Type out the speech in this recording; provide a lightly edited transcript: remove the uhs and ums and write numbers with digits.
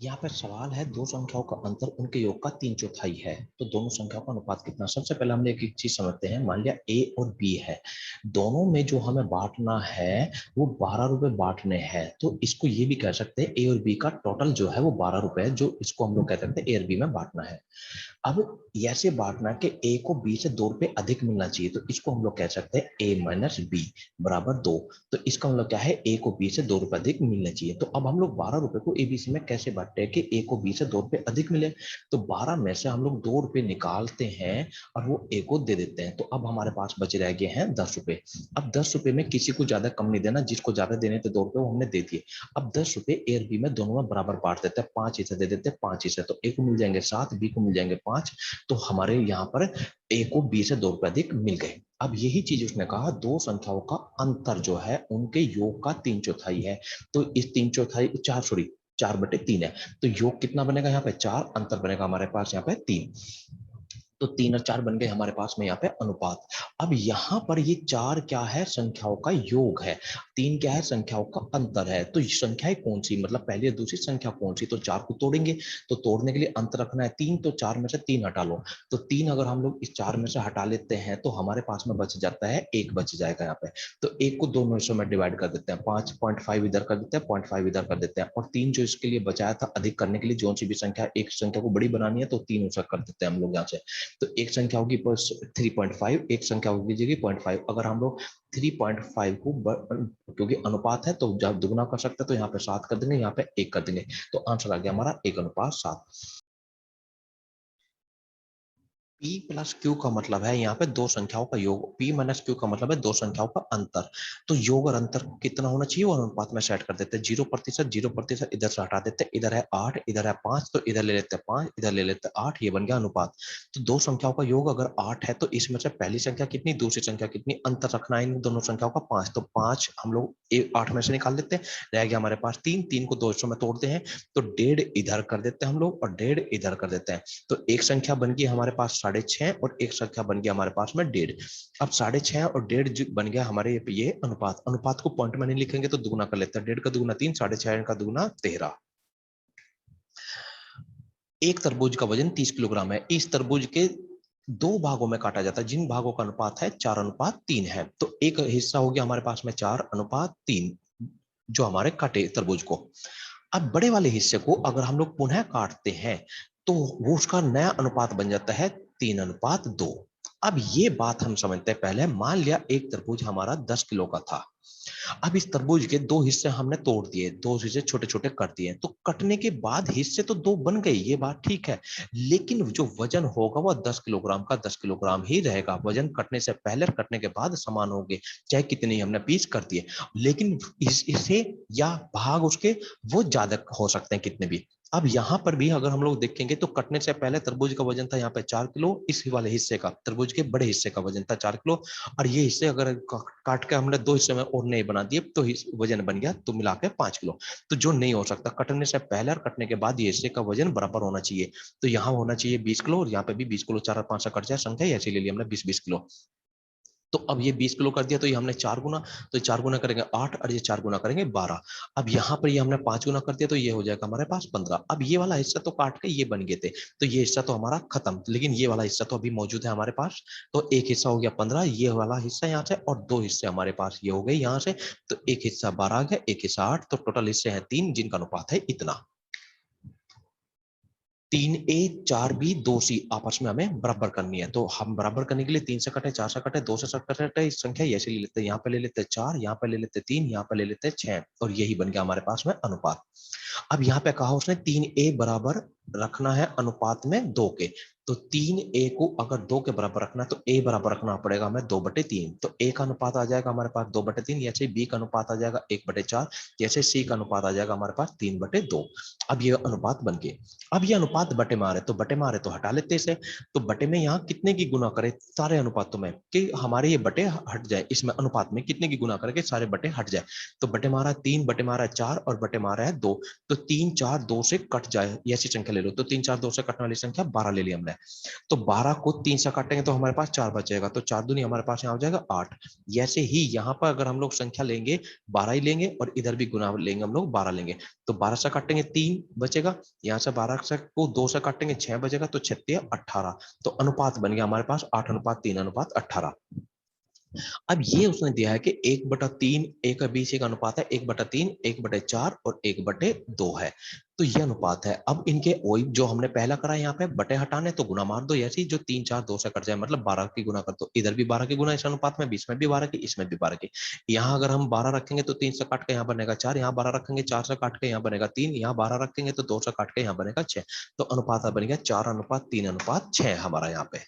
यहाँ पर सवाल है दो संख्याओं का अंतर उनके योग का 3/4 है। तो दोनों संख्याओं का अनुपात कितना। सबसे पहले हम एक चीज समझते हैं। मान लिया ए और बी है, दोनों में जो हमें बांटना है वो 12 रुपए बांटने हैं। तो इसको ये भी कह सकते हैं ए और बी का टोटल जो है वो 12 रुपए है, जो इसको हम लोग कह सकते हैं ए और बी में बांटना है। अब ऐसे बांटना कि ए को बी से 2 रुपए अधिक मिलना चाहिए, तो इसको हम लोग कह सकते हैं ए माइनस बी बराबर 2। तो इसका मतलब क्या है, ए को बी से 2 रुपए अधिक मिलने चाहिए। तो अब हम लोग 12 रुपए को एबीसी में कैसे बांटते हैं कि ए को बी से 2 रुपए अधिक मिले। तो 12 में से हम लोग 2 रुपए निकालते हैं और वो ए को दे देते हैं। तो अब हमारे पास बचे रह गए हैं 10 रुपए। अब 10 रुपए में किसी को ज्यादा कम नहीं देना, जिसको ज्यादा देने थे 2 रुपए वो हमने दे दिए। अब 10 रुपए ए और बी में दोनों में बराबर बांट देते हैं, 5 हिस्से दे देते हैं, 5 हिस्से। तो ए को मिल जाएंगे 7, बी को मिल जाएंगे 5। तो हमारे यहाँ पर ए को बी से 2 रुपए अधिक मिल गए। अब यही चीज उसने कहा दो संख्याओं का अंतर जो है उनके योग का 3/4 है। तो इस 3/4 4/3 है। तो योग कितना बनेगा यहाँ पे 4, अंतर बनेगा हमारे पास यहाँ पे 3। तो 3 और 4 बन गए हमारे पास में यहाँ पे अनुपात। अब यहाँ पर ये 4 क्या है, संख्याओं का योग है। 3 क्या है, संख्याओं का अंतर है। तो संख्याएं कौन सी, मतलब पहली और दूसरी संख्या कौन सी। तो 4 को तोड़ेंगे, तो तोड़ने के लिए अंतर रखना है 3। तो 4 में से 3 हटा लो। तो 3 अगर हम लोग इस 4 में से हटा लेते हैं तो हमारे पास में बच जाता है 1 बच जाएगा यहाँ पे। तो 1 को दोनों हिस्सों में डिवाइड कर देते हैं, 5.5 इधर कर देते हैं, 0.5 इधर कर देते हैं। और 3 जो इसके लिए बचाया था अधिक करने के लिए, जो सी भी संख्या, एक संख्या को बड़ी बनानी है तो 3 उसका कर देते हैं हम लोग यहाँ से। तो एक संख्या होगी 3.5, एक संख्या होगी 0.5। अगर हम लोग 3.5 को क्योंकि अनुपात है तो जब दुगुना कर सकते हैं तो यहाँ पे 7 कर देंगे, यहाँ पे 1 कर देंगे। तो आंसर आ गया हमारा 1:7। P प्लस क्यू का मतलब है यहाँ पे दो संख्याओं का योग, P माइनस क्यू का मतलब है दो संख्याओं का अंतर। तो योग और अंतर कितना होना चाहिए वो अनुपात में सेट कर देते हैं। 0%, 0% इधर से हटा देते हैं, इधर है 8, इधर है 5, तो इधर ले लेते हैं 5, इधर ले लेते हैं 8, ये बन गया अनुपात। तो दो संख्याओं का योग अगर 8 है तो इसमें से पहली संख्या कितनी, दूसरी संख्या कितनी, अंतर रखना है इन दोनों संख्याओं का 5। तो 5 हम लोग 8 में से निकाल लेते हैं, रह गया हमारे पास 3। 3 को दो हिस्सों में तोड़ते हैं तो 1.5 इधर कर देते हैं हम लोग और 1.5 इधर कर देते हैं। तो एक संख्या बन गई हमारे पास 6.5 और एक संख्या बन गया हमारे पास में 1.5। अब 6.5 और 1.5 बन गया हमारे ये अनुपात। अनुपात को पॉइंट में नहीं लिखेंगे तो दुगुना कर लेते हैं, 1.5 का दुगुना 3, 6.5 का दुगुना 13। एक तरबूज का वजन 30 किलोग्राम है। इस तरबूज के दो भागों में काटा जाता है जिन भागों का अनुपात है 4:3 है। तो एक हिस्सा हो गया हमारे पास में 4:3 जो हमारे काटे तरबूज को। अब बड़े वाले हिस्से को अगर हम लोग पुनः काटते हैं तो वो उसका नया अनुपात बन जाता है 3:2। अब ये बात हम समझते हैं। पहले मान लिया एक तरबूज हमारा 10 किलो का था। अब इस तरबूज के दो हिस्से हमने तोड़ दिए, दो हिस्से छोटे छोटे कर दिए। तो कटने के बाद हिस्से तो दो बन गए, ये बात ठीक है। लेकिन जो वजन होगा वो 10 किलोग्राम का 10 किलोग्राम ही रहेगा। वजन कटने से पहले और कटने के बाद समान होंगे, चाहे कितने ही हमने पीस कर दिए। लेकिन इसे या भाग उसके वो ज्यादा हो सकते हैं कितने भी। अब यहाँ पर भी अगर हम लोग देखेंगे तो कटने से पहले तरबूज का वजन था यहाँ पे 4 किलो, इस वाले हिस्से का तरबूज के बड़े हिस्से का वजन था 4 किलो। और ये हिस्से अगर काट के हमने दो हिस्से में और नए बना दिए तो वजन बन गया तो मिला के 5 किलो। तो जो नहीं हो सकता, कटने से पहले और कटने के बाद ये हिस्से का वजन बराबर होना चाहिए। तो यहाँ होना चाहिए 20 किलो और यहाँ पे भी 20 किलो। 4 और 5 से कट जाए संख्या, ऐसे ले लिया हमने 20-20 किलो। तो अब ये 20 किलो कर दिया तो ये हमने 4 गुना, तो 4 गुना करेंगे 8 और ये 4 गुना करेंगे 12। अब यहाँ पर ये हमने 5 गुना कर दिया तो ये हो जाएगा हमारे पास 15। अब ये वाला हिस्सा तो काट के ये बन गए थे तो ये हिस्सा तो हमारा खत्म, लेकिन ये वाला हिस्सा तो अभी मौजूद है हमारे पास। तो एक हिस्सा हो गया 15, ये वाला हिस्सा यहाँ से, और दो हिस्से हमारे पास ये हो गए यहाँ से। तो एक हिस्सा 12 आ गया, एक हिस्सा 8, तो टोटल हिस्से हैं 3 जिनका अनुपात है इतना। 3A 4B 2C आपस में हमें बराबर करनी है। तो हम बराबर करने के लिए 3 से कटे, 4 से कटे, 2 से कटे, इस संख्या ऐसे ले लेते हैं। यहाँ पे ले लेते हैं 4, यहाँ पे ले लेते हैं 3, यहाँ पे ले लेते हैं 6, और यही बन गया हमारे पास में अनुपात। अब यहाँ पे कहा उसने 3A बराबर रखना है अनुपात में 2 के। तो 3A को अगर 2 के बराबर रखना है तो A बराबर रखना पड़ेगा हमें 2/3। तो A का अनुपात आ जाएगा हमारे पास 2/3, जैसे B का अनुपात आ जाएगा 1/4, जैसे C का अनुपात आ जाएगा हमारे पास 3/2। अब ये अनुपात बन गए। अब ये अनुपात बटे मारे तो बटे मारे तो हटा लेते इसे। तो बटे में यहाँ कितने की गुना करे सारे अनुपातों में कि हमारे ये बटे हट जाए, इसमें अनुपात में कितने की गुना करके सारे बटे हट जाए। तो बटे मारा 3, बटे मारा 4 और बटे मारा है 2। तो 3 4 2 से कट जाए ऐसी संख्या ले लो। तो 3 4 2 से कटने वाली संख्या 12 ले ली हमने। तो 12 को 3 से काटेंगे तो हमारे पास 4 बचेगा, तो 4 दूनी हमारे पास यहाँ हो जाएगा 8। ऐसे ही यहाँ पर अगर हम लोग संख्या लेंगे 12 ही लेंगे और इधर भी गुना लेंगे हम लोग 12 लेंगे। तो 12 से काटेंगे 3 बचेगा, यहाँ से 12 से को 2 से काटेंगे 6 बचेगा, तो 6 18। तो अनुपात बन गया हमारे पास 8:3:18। अब ये उसने दिया है कि 1/3 A का B C का अनुपात है 1/3, 1/4 और 1/2 है। तो ये अनुपात है। अब इनके वही जो हमने पहला करा यहाँ पे बटे हटाने, तो गुना मार दो ऐसे ही, जो 3 4 2 से कट जाए, मतलब 12 की गुना कर दो। इधर भी 12 की गुना इस अनुपात में, बीच में भी 12 की, इसमें भी 12 की। यहाँ अगर हम 12 रखेंगे तो 3 से काट के यहाँ बनेगा 4, यहाँ 12 रखेंगे 4 से काट के यहाँ बनेगा 3, यहाँ 12 रखेंगे तो 2 से काट के यहाँ बनेगा 6। तो अनुपात बन गया 4:3:6 हमारा यहाँ पे।